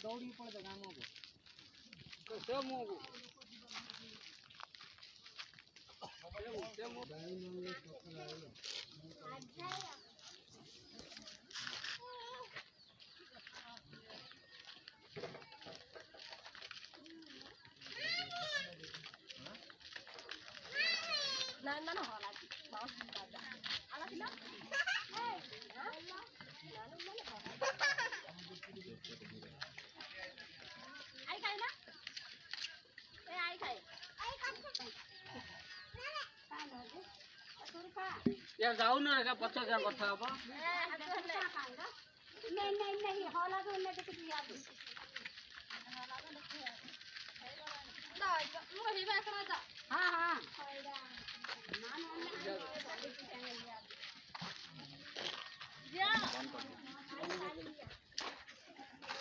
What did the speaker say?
दौड़ी पड़े गामो को तो से मोगो ना होला माउस दादा आला किला आई खाई ना ए आई खाई यार जाऊ ना रे का 50 का कथा अब नहीं होला तो ने तो याद हां हां